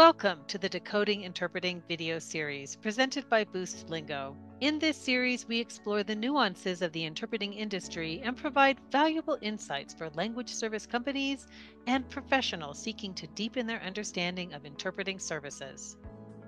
Welcome to the Decoding Interpreting video series presented by Boostlingo. In this series, we explore the nuances of the interpreting industry and provide valuable insights for language service companies and professionals seeking to deepen their understanding of interpreting services.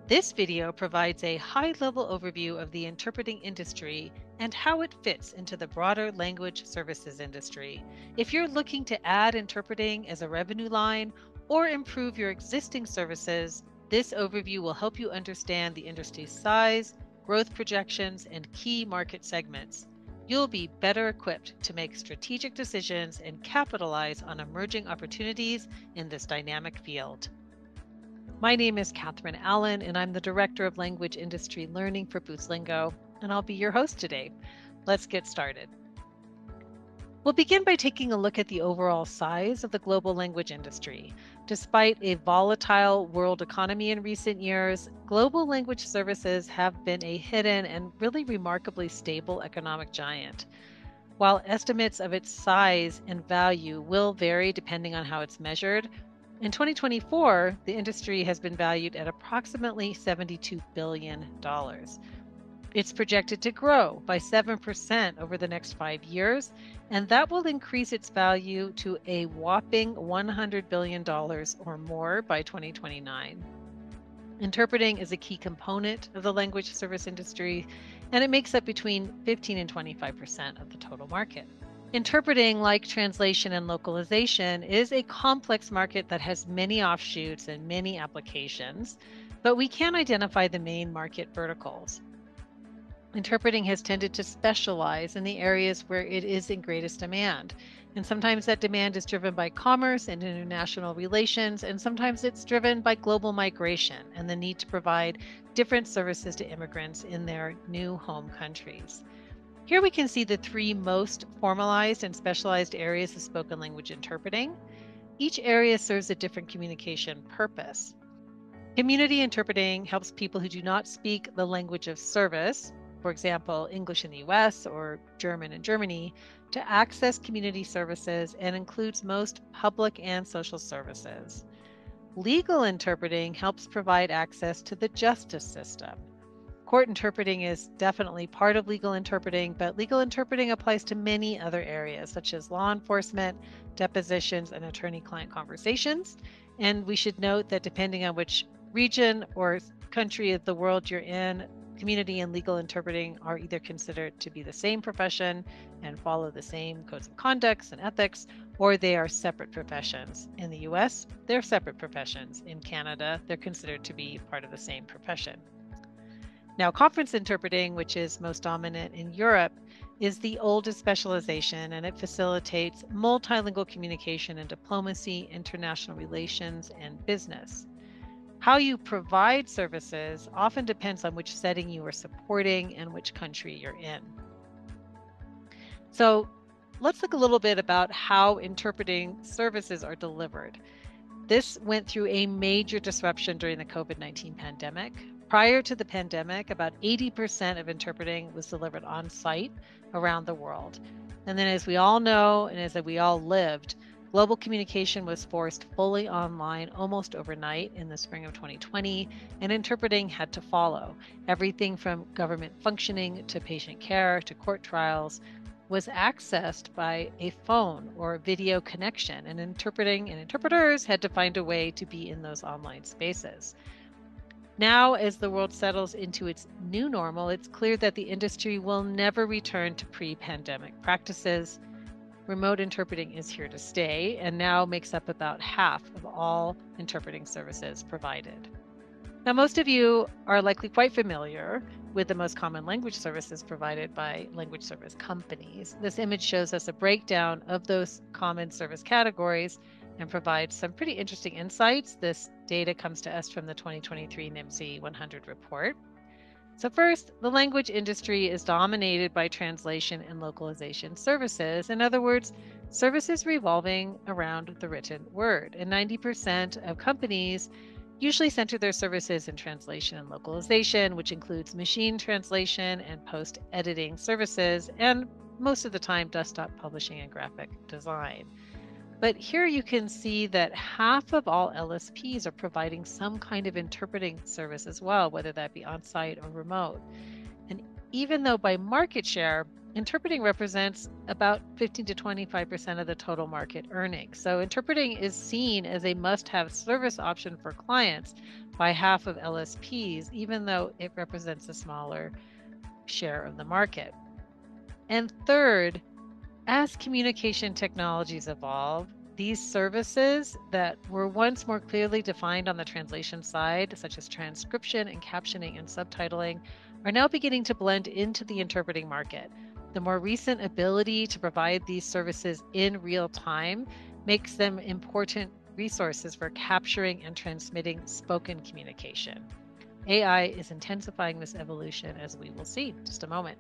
This video provides a high-level overview of the interpreting industry and how it fits into the broader language services industry. If you're looking to add interpreting as a revenue line or improve your existing services, this overview will help you understand the industry's size, growth projections, and key market segments. You'll be better equipped to make strategic decisions and capitalize on emerging opportunities in this dynamic field. My name is Catherine Allen, and I'm the Director of Language Industry Learning for Boostlingo, and I'll be your host today. Let's get started. We'll begin by taking a look at the overall size of the global language industry. Despite a volatile world economy in recent years, global language services have been a hidden and really remarkably stable economic giant. While estimates of its size and value will vary depending on how it's measured, in 2024, the industry has been valued at approximately $72 billion. It's projected to grow by 7% over the next 5 years, and that will increase its value to a whopping $100 billion or more by 2029. Interpreting is a key component of the language service industry, and it makes up between 15 and 25% of the total market. Interpreting, like translation and localization, is a complex market that has many offshoots and many applications, but we can identify the main market verticals. Interpreting has tended to specialize in the areas where it is in greatest demand. And sometimes that demand is driven by commerce and international relations, and sometimes it's driven by global migration and the need to provide different services to immigrants in their new home countries. Here we can see the three most formalized and specialized areas of spoken language interpreting. Each area serves a different communication purpose. Community interpreting helps people who do not speak the language of service, for example, English in the US or German in Germany, to access community services and includes most public and social services. Legal interpreting helps provide access to the justice system. Court interpreting is definitely part of legal interpreting, but legal interpreting applies to many other areas, such as law enforcement, depositions, and attorney-client conversations. And we should note that depending on which region or country of the world you're in, community and legal interpreting are either considered to be the same profession and follow the same codes of conduct and ethics, or they are separate professions. In the US, they're separate professions. In Canada, they're considered to be part of the same profession. Now, conference interpreting, which is most dominant in Europe, is the oldest specialization, and it facilitates multilingual communication in diplomacy, international relations, and business. How you provide services often depends on which setting you are supporting and which country you're in. So let's look a little bit about how interpreting services are delivered. This went through a major disruption during the COVID-19 pandemic. Prior to the pandemic, about 80% of interpreting was delivered on site around the world. And then, as we all know, and as we all lived, global communication was forced fully online almost overnight in the spring of 2020, and interpreting had to follow. Everything from government functioning to patient care to court trials was accessed by a phone or video connection, and interpreting and interpreters had to find a way to be in those online spaces. Now, as the world settles into its new normal, it's clear that the industry will never return to pre-pandemic practices. Remote interpreting is here to stay and now makes up about half of all interpreting services provided. Now, most of you are likely quite familiar with the most common language services provided by language service companies. This image shows us a breakdown of those common service categories and provides some pretty interesting insights. This data comes to us from the 2023 NIMSY 100 report. So first, the language industry is dominated by translation and localization services. In other words, services revolving around the written word. And 90% of companies usually center their services in translation and localization, which includes machine translation and post-editing services, and most of the time desktop publishing and graphic design. But here you can see that half of all LSPs are providing some kind of interpreting service as well, whether that be on-site or remote. And even though by market share, interpreting represents about 15 to 25% of the total market earnings. So interpreting is seen as a must-have service option for clients by half of LSPs, even though it represents a smaller share of the market. And third, as communication technologies evolve, these services that were once more clearly defined on the translation side, such as transcription and captioning and subtitling, are now beginning to blend into the interpreting market. The more recent ability to provide these services in real time makes them important resources for capturing and transmitting spoken communication. AI is intensifying this evolution, as we will see in just a moment.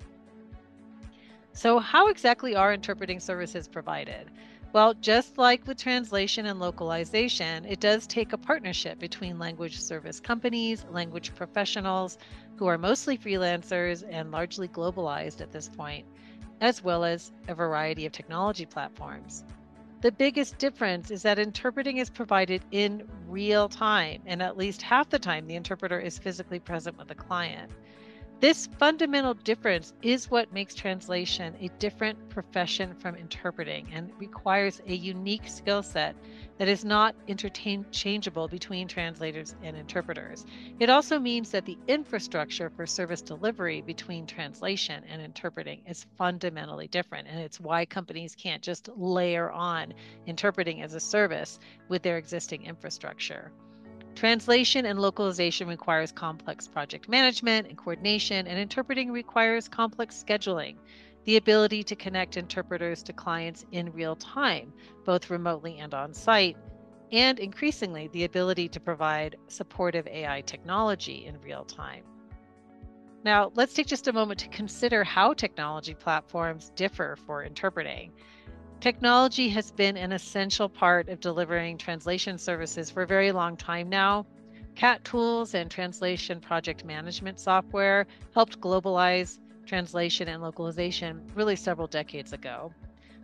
So, how exactly are interpreting services provided? Well, just like with translation and localization, it does take a partnership between language service companies, language professionals, who are mostly freelancers and largely globalized at this point, as well as a variety of technology platforms. The biggest difference is that interpreting is provided in real time, and at least half the time the interpreter is physically present with the client. This fundamental difference is what makes translation a different profession from interpreting and requires a unique skill set that is not interchangeable between translators and interpreters. It also means that the infrastructure for service delivery between translation and interpreting is fundamentally different, and it's why companies can't just layer on interpreting as a service with their existing infrastructure. Translation and localization requires complex project management and coordination, and interpreting requires complex scheduling, the ability to connect interpreters to clients in real time, both remotely and on site, and increasingly the ability to provide supportive AI technology in real time. Now, let's take just a moment to consider how technology platforms differ for interpreting. Technology has been an essential part of delivering translation services for a very long time now. CAT tools and translation project management software helped globalize translation and localization really several decades ago.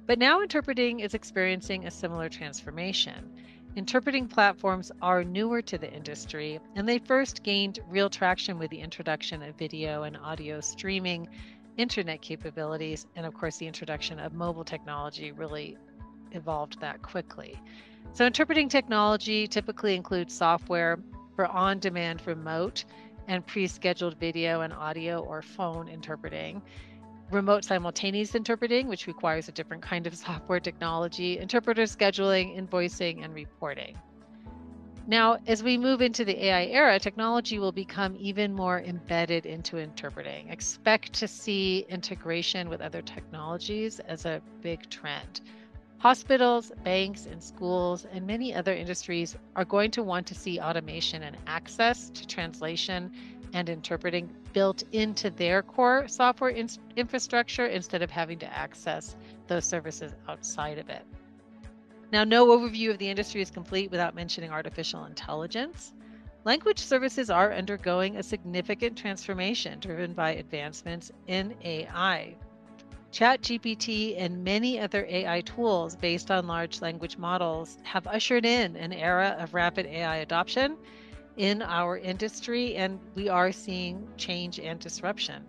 But now interpreting is experiencing a similar transformation. Interpreting platforms are newer to the industry, and they first gained real traction with the introduction of video and audio streaming, internet capabilities, and of course the introduction of mobile technology really evolved that quickly. So interpreting technology typically includes software for on-demand remote and pre-scheduled video and audio or phone interpreting, remote simultaneous interpreting, which requires a different kind of software technology, interpreter scheduling, invoicing, and reporting. Now, as we move into the AI era, technology will become even more embedded into interpreting. Expect to see integration with other technologies as a big trend. Hospitals, banks, and schools, and many other industries are going to want to see automation and access to translation and interpreting built into their core software infrastructure instead of having to access those services outside of it. Now, no overview of the industry is complete without mentioning artificial intelligence. Language services are undergoing a significant transformation driven by advancements in AI. ChatGPT and many other AI tools based on large language models have ushered in an era of rapid AI adoption in our industry, and we are seeing change and disruption.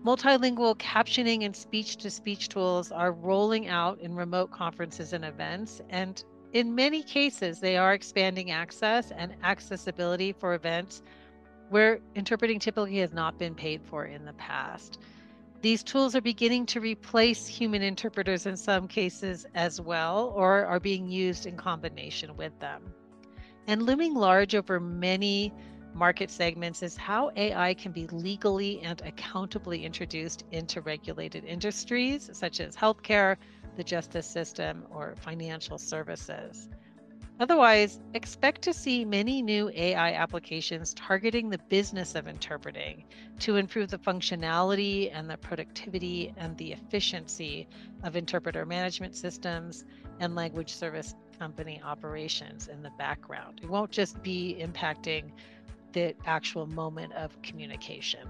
Multilingual captioning and speech-to-speech tools are rolling out in remote conferences and events, and in many cases, they are expanding access and accessibility for events where interpreting typically has not been paid for in the past. These tools are beginning to replace human interpreters in some cases as well, or are being used in combination with them. And looming large over many market segments is how AI can be legally and accountably introduced into regulated industries such as healthcare, the justice system, or financial services. Otherwise, expect to see many new AI applications targeting the business of interpreting to improve the functionality and the productivity and the efficiency of interpreter management systems and language service company operations in the background. It won't just be impacting the actual moment of communication.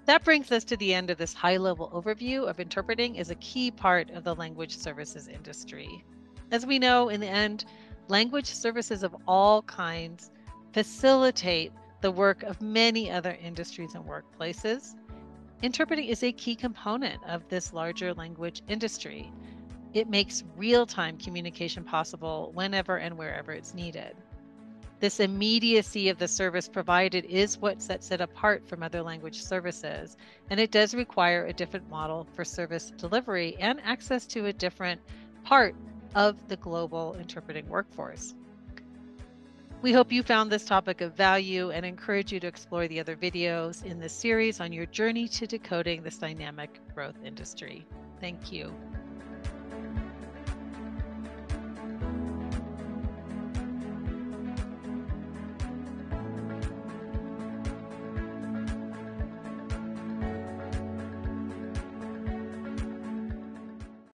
That brings us to the end of this high-level overview of interpreting as a key part of the language services industry. As we know, in the end, language services of all kinds facilitate the work of many other industries and workplaces. Interpreting is a key component of this larger language industry. It makes real-time communication possible whenever and wherever it's needed. This immediacy of the service provided is what sets it apart from other language services, and it does require a different model for service delivery and access to a different part of the global interpreting workforce. We hope you found this topic of value and encourage you to explore the other videos in this series on your journey to decoding this dynamic growth industry. Thank you.